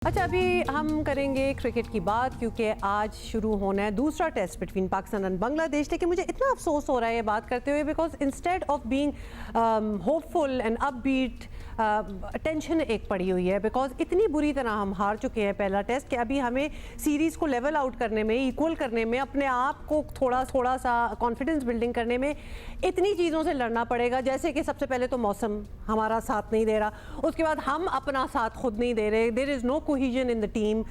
अच्छा, अभी हम करेंगे क्रिकेट की बात क्योंकि आज शुरू होना है दूसरा test between Pakistan and Bangladesh. लेकिन मुझे इतना अफसोस हो रहा है ये बात करते हुए, because instead of being hopeful and upbeat, tension एक पड़ी हुई है। बिकॉज इतनी बुरी तरह हम हार चुके हैं पहला टेस्ट कि अभी हमें सीरीज़ को लेवल आउट करने में, इक्वल करने में, अपने आप को थोड़ा सा कॉन्फिडेंस बिल्डिंग करने में इतनी चीज़ों से लड़ना पड़ेगा। जैसे कि सबसे पहले तो मौसम हमारा साथ नहीं दे रहा, उसके बाद हम अपना साथ खुद नहीं दे रहे, there is no cohesion in the team.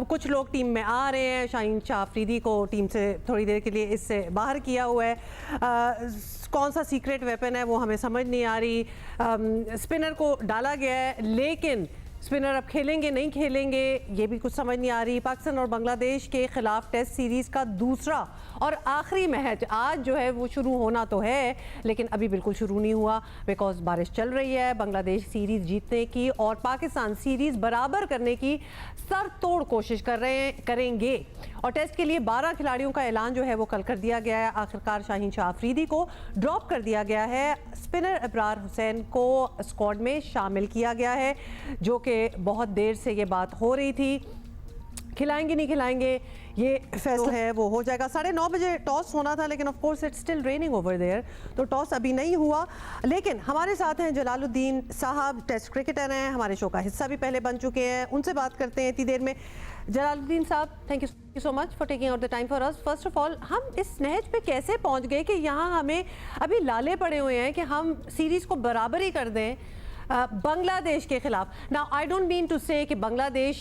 कुछ लोग टीम में आ रहे हैं, शाहीन शाह अफरीदी को टीम से थोड़ी देर के लिए इससे बाहर किया हुआ है। कौन सा सीक्रेट वेपन है वो हमें समझ नहीं आ रही। स्पिनर को डाला गया है, लेकिन स्पिनर अब खेलेंगे नहीं खेलेंगे ये भी कुछ समझ नहीं आ रही। पाकिस्तान और बांग्लादेश के खिलाफ टेस्ट सीरीज़ का दूसरा और आखिरी मैच आज जो है वो शुरू होना तो है, लेकिन अभी बिल्कुल शुरू नहीं हुआ बिकॉज बारिश चल रही है। बांग्लादेश सीरीज़ जीतने की और पाकिस्तान सीरीज़ बराबर करने की सर तोड़ कोशिश करेंगे। और टेस्ट के लिए 12 खिलाड़ियों का ऐलान जो है वो कल कर दिया गया है। आखिरकार शाहीन शाह अफरीदी को ड्रॉप कर दिया गया है, स्पिनर इब्रार हुसैन को स्क्वाड में शामिल किया गया है, जो कि बहुत देर से ये बात हो रही थी। खिलाएंगे नहीं खिलाएंगे ये फैसला है वो हो जाएगा। 9:30 बजे टॉस होना था, लेकिन of course it's still raining over there, तो टॉस अभी नहीं हुआ। लेकिन हमारे साथ हैं जलालुद्दीन साहब, टेस्ट क्रिकेटर हैं, हमारे शो का हिस्सा भी पहले बन चुके हैं, उनसे बात करते हैं इतनी देर में। जलालुद्दीन साहब, thank you so much for taking out the time for us. First of all, हम इस नहज पे कैसे पहुंच गए कि यहाँ हमें अभी लाले पड़े हुए हैं कि हम सीरीज़ को बराबर ही कर दें बांग्लादेश के खिलाफ। Now I don't mean to say कि बांग्लादेश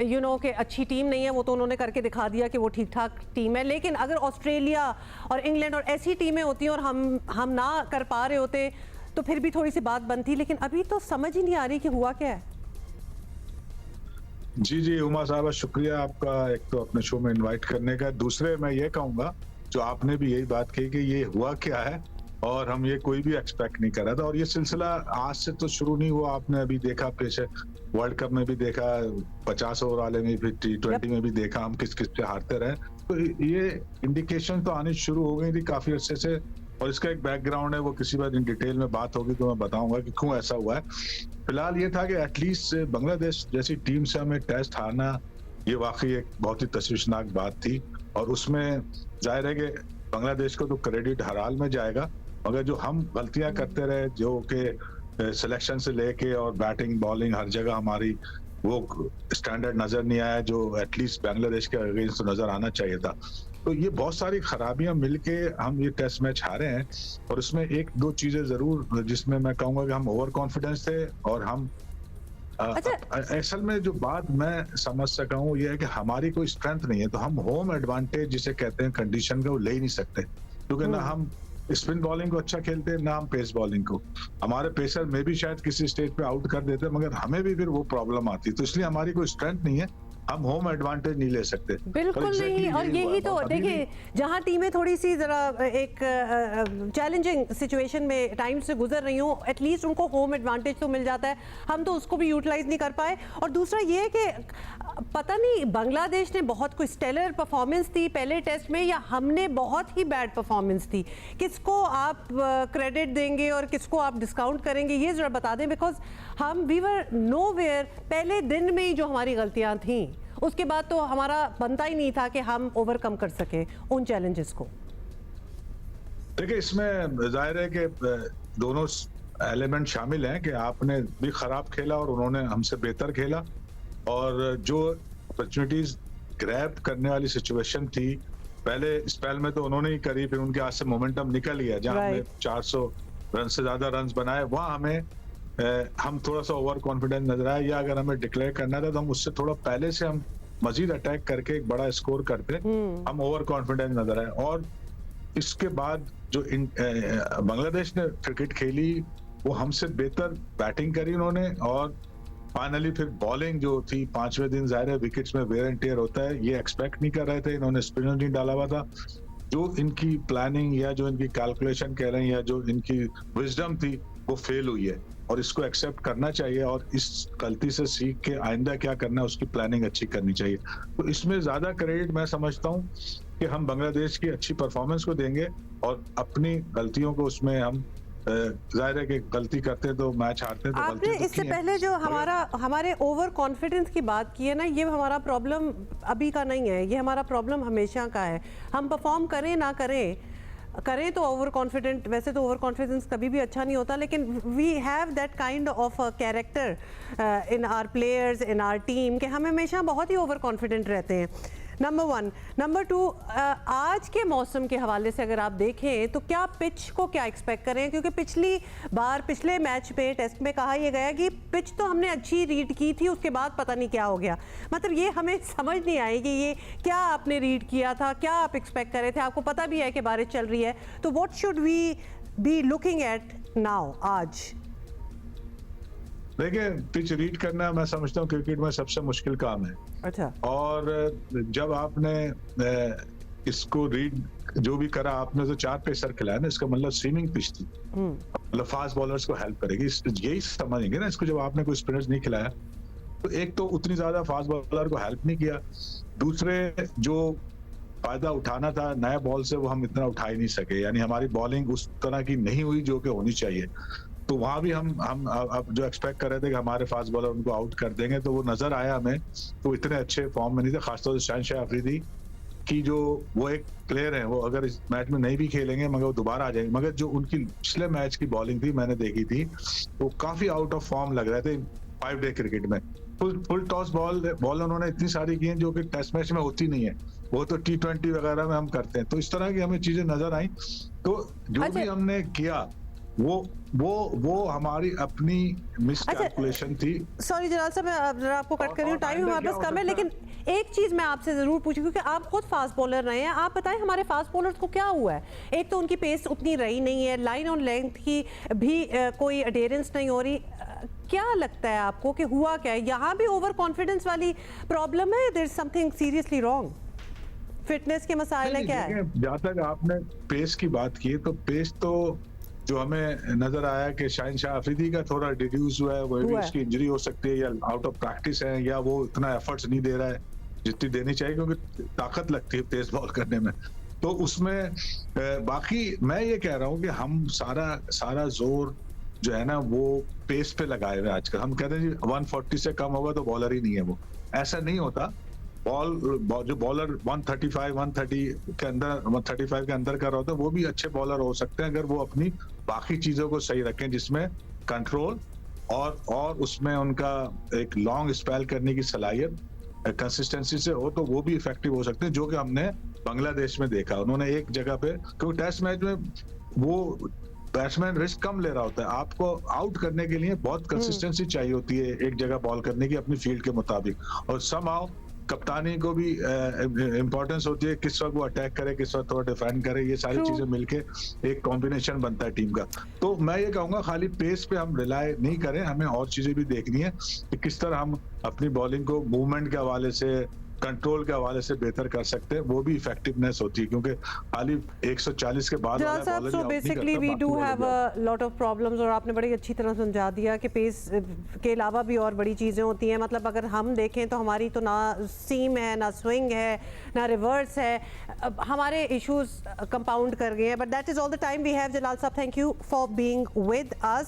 यू नो कि अच्छी टीम नहीं है, वो तो उन्होंने करके दिखा दिया कि वो ठीक ठाक टीम है। लेकिन अगर ऑस्ट्रेलिया और इंग्लैंड और ऐसी टीमें होती और हम ना कर पा रहे होते तो फिर भी थोड़ी सी बात बनती। लेकिन अभी तो समझ ही नहीं आ रही कि हुआ क्या है। जी उमा साहबा, शुक्रिया आपका एक तो अपने शो में इनवाइट करने का। दूसरे मैं ये कहूँगा, जो आपने भी यही बात कही कि ये हुआ क्या है और हम ये कोई भी एक्सपेक्ट नहीं कर रहा था। और ये सिलसिला आज से तो शुरू नहीं हुआ, आपने अभी देखा, पेश वर्ल्ड कप में भी देखा, 50 ओवर वाले में भी, T20 में भी देखा हम किस किस से हारते रहे। तो ये इंडिकेशन तो आनी शुरू हो गई थी काफी अर्से से, और इसका एक बैकग्राउंड है, वो किसी बार इन डिटेल में बात होगी तो मैं बताऊंगा कि क्यों ऐसा हुआ है। फिलहाल ये था कि एटलीस्ट बांग्लादेश जैसी टीम से हमें टेस्ट हारना, ये वाकई एक बहुत ही तशवीशनाक बात थी। और उसमें जाहिर है कि बांग्लादेश को तो क्रेडिट हर हाल में जाएगा, मगर जो हम गलतियां करते रहे, जो कि सिलेक्शन से लेके और बैटिंग बॉलिंग हर जगह हमारी वो स्टैंडर्ड नजर नहीं आया जो एटलीस्ट बांग्लादेश के अगेंस्ट नजर आना चाहिए था। तो ये बहुत सारी खराबियां मिलके हम ये टेस्ट मैच हारे हैं। और उसमें एक दो चीजें जरूर जिसमें मैं कहूंगा कि हम ओवर कॉन्फिडेंस थे, और हम असल में जो बात मैं समझ सका हूँ ये है कि हमारी कोई स्ट्रेंथ नहीं है, तो हम होम एडवांटेज जिसे कहते हैं कंडीशन का, वो ले ही नहीं सकते। क्योंकि ना हम स्पिन बॉलिंग को अच्छा खेलते हैं, ना हम पेस बॉलिंग को। हमारे पेसर में भी शायद किसी स्टेज पे आउट कर देते, मगर हमें भी फिर वो प्रॉब्लम आती है। तो इसलिए हमारी कोई स्ट्रेंथ नहीं है, हम होम एडवांटेज नहीं ले सकते। बिल्कुल नहीं। और यही तो देखिए, जहां टीमें थोड़ी सी जरा एक चैलेंजिंग सिचुएशन में टाइम से गुजर रही हूँ, एटलीस्ट उनको होम एडवांटेज तो मिल जाता है, हम तो उसको भी यूटिलाइज नहीं कर पाए। और दूसरा ये है कि पता नहीं बांग्लादेश ने बहुत कोई स्टेलर परफॉर्मेंस दी पहले टेस्ट में, या हमने बहुत ही बैड परफॉर्मेंस दी। किसको आप क्रेडिट देंगे और किसको आप डिस्काउंट करेंगे, ये जरा बता दें। बिकॉज हम वी वर नोवेयर, पहले दिन में ही जो हमारी गलतियां थी, उसके बाद तो हमारा बनता ही नहीं था कि हम ओवरकम कर सके उन चैलेंजेस को। देखिए, इसमें जाहिर है कि दोनों एलिमेंट शामिल हैं कि आपने भी खराब खेला और उन्होंने हमसे बेहतर खेला। और जो अपॉर्चुनिटीज ग्रैब करने वाली सिचुएशन थी पहले स्पेल में, तो उन्होंने ही करी, फिर उनके हाथ से मोमेंटम निकल गया। जहां हमने 400 रन से ज्यादा रन बनाए, वहां हमें हम थोड़ा सा ओवर कॉन्फिडेंस नजर आया। या अगर हमें डिक्लेयर करना था तो हम उससे थोड़ा पहले से हम मजीद अटैक करके एक बड़ा स्कोर करते, हम ओवर कॉन्फिडेंस नजर आए। और इसके बाद जो बांग्लादेश ने क्रिकेट खेली, वो हमसे बेहतर बैटिंग करी उन्होंने। और फाइनली फिर बॉलिंग जो थी, 5वें दिन जाहिर है विकेट्स में वेयर एंड टेयर होता है, ये एक्सपेक्ट नहीं कर रहे थे, इन्होंने स्पिनर नहीं डाला हुआ था। जो इनकी प्लानिंग या जो इनकी कैलकुलेशन कह रहे हैं या जो इनकी विजडम थी, वो फेल हुई है। और इसको एक्सेप्ट करना चाहिए, और इस गलती से सीख के आइंदा क्या करना है उसकी प्लानिंग अच्छी करनी चाहिए। तो इसमें ज्यादा क्रेडिट मैं समझता हूँ कि हम बांग्लादेश की अच्छी परफॉर्मेंस को देंगे और अपनी गलतियों को उसमें हम जाहिर है कि गलती करते हैं तो मैच हारते हैं, तो आपने गलती तो इससे की है। पहले जो हमारे ओवर कॉन्फिडेंस की बात की है ना, ये हमारा प्रॉब्लम अभी का नहीं है, ये हमारा प्रॉब्लम हमेशा का है। हम परफॉर्म करें ना करें तो ओवर कॉन्फिडेंट, वैसे तो ओवर कॉन्फिडेंस कभी भी अच्छा नहीं होता, लेकिन we have that kind of character in our players, in our team, कि हम हमेशा बहुत ही ओवर कॉन्फिडेंट रहते हैं। Number one. नंबर टू, आज के मौसम के हवाले से अगर आप देखें तो क्या पिच को क्या एक्सपेक्ट करें, क्योंकि पिछले मैच पे टेस्ट में कहा यह गया कि पिच तो हमने अच्छी रीड की थी, उसके बाद पता नहीं क्या हो गया। मतलब ये हमें समझ नहीं आई कि ये क्या आपने रीड किया था, क्या आप एक्सपेक्ट कर रहे थे, आपको पता भी है कि बारिश चल रही है, तो what should we be looking at now आज? देखिए, पिच रीड करना मैं समझता हूँ क्रिकेट में सबसे मुश्किल काम है। अच्छा। और जब आपने इसको रीड जो भी करा, आपने तो 4 पेसर खिलाया ना, इसका मतलब स्विमिंग पिच थी, मतलब फास्ट बॉलर्स को हेल्प करेगी, यही समझेंगे ना इसको। जब आपने कोई स्पिनर्स नहीं खिलाया तो एक तो उतनी ज्यादा फास्ट बॉलर को हेल्प नहीं किया, दूसरे जो फायदा उठाना था नया बॉल से वो हम इतना उठा ही नहीं सके, यानी हमारी बॉलिंग उस तरह की नहीं हुई जो कि होनी चाहिए। तो वहां भी हम अब जो एक्सपेक्ट कर रहे थे कि हमारे फास्ट बॉलर उनको आउट कर देंगे, तो वो नजर आया हमें, तो इतने अच्छे फॉर्म में नहीं थे, खासतौर से शाहिन अफरीदी की जो वो एक प्लेयर है, वो अगर इस मैच में नहीं भी खेलेंगे मगर वो दोबारा आ जाएंगे। मगर जो उनकी पिछले मैच की बॉलिंग थी मैंने देखी थी, वो काफी आउट ऑफ फॉर्म लग रहे थे 5 डे क्रिकेट में। फुल टॉस बॉल उन्होंने इतनी सारी की हैं जो कि टेस्ट मैच में होती नहीं है, वो तो T20 वगैरह में हम करते हैं। तो इस तरह की हमें चीजें नजर आई। तो जो भी हमने किया वो हमारी अपनी मिसकैलकुलेशन थी। सॉरी जलाल साहब, मैं जरा आपको कट कर रही हूँ, टाइम हमारे पास कम है, लेकिन एक चीज मैं आपसे जरूर पूछूं, क्योंकि आप खुद फास्ट बॉलर रहे हैं, आप बताएं हमारे फास्ट बॉलर्स को क्या हुआ है? एक तो उनकी पेस उतनी रही नहीं है, लाइन ऑन लेंथ की भी कोई अडेरेंस नहीं हो रही। क्या लगता है आपको कि हुआ क्या है? यहाँ भी ओवर कॉन्फिडेंस वाली प्रॉब्लम है, there is something seriously wrong? Fitness के मसाइल है, क्या है? जहाँ तक आपने पेस की बात की, तो पेस तो जो हमें नजर आया कि शाहिन अफरीदी का थोड़ा डिड्यूस हुआ है, वो भी उसकी इंजरी हो सकती है, या आउट ऑफ प्रैक्टिस है, या वो इतना एफर्ट्स नहीं दे रहा है जितनी देनी चाहिए, क्योंकि ताकत लगती है तेज बॉल करने में। तो उसमें बाकी मैं ये कह रहा हूँ कि हम सारा जोर जो है ना वो पेस पे लगाए हुए आजकल। हम कहते हैं जी 140 से कम होगा तो बॉलर ही नहीं है, वो ऐसा नहीं होता। जो बॉलर 135 130 के अंदर 135 के अंदर कर रहा होता है, वो भी अच्छे बॉलर हो सकते हैं अगर वो अपनी बाकी चीजों को सही रखें, जिसमें कंट्रोल और उसमें उनका एक लॉन्ग स्पेल करने की सलाहियत कंसिस्टेंसी से हो, तो वो भी इफेक्टिव हो सकते हैं, जो कि हमने बांग्लादेश में देखा। उन्होंने एक जगह पे, क्योंकि टेस्ट मैच में वो बैट्समैन रिस्क कम ले रहा होता है, आपको आउट करने के लिए बहुत कंसिस्टेंसी चाहिए होती है एक जगह बॉल करने की अपनी फील्ड के मुताबिक, और समहाउ कप्तानी को भी इम्पोर्टेंस होती है, किस वक्त वो अटैक करे, किस वक्त वो डिफेंड करे, ये सारी चीजें मिलके एक कॉम्बिनेशन बनता है टीम का। तो मैं ये कहूंगा खाली पेस पे हम रिलाय नहीं करें, हमें और चीजें भी देखनी है कि किस तरह हम अपनी बॉलिंग को मूवमेंट के हवाले से, कंट्रोल के हवाले से बेहतर कर सकते हैं, वो भी इफेक्टिवनेस होती है, क्योंकि खाली 140 के बाद जलाल साहब, so basically we do have a lot of problems, और आपने बड़ी अच्छी तरह समझा दिया कि पेस के अलावा भी और बड़ी चीज़ें होती हैं। मतलब अगर हम देखें तो हमारी तो ना सीम है, ना स्विंग है, ना रिवर्स है, हमारे इश्यूज कंपाउंड कर गए हैं। But that is all the time we have. Jalal sahab, thank you for being with us.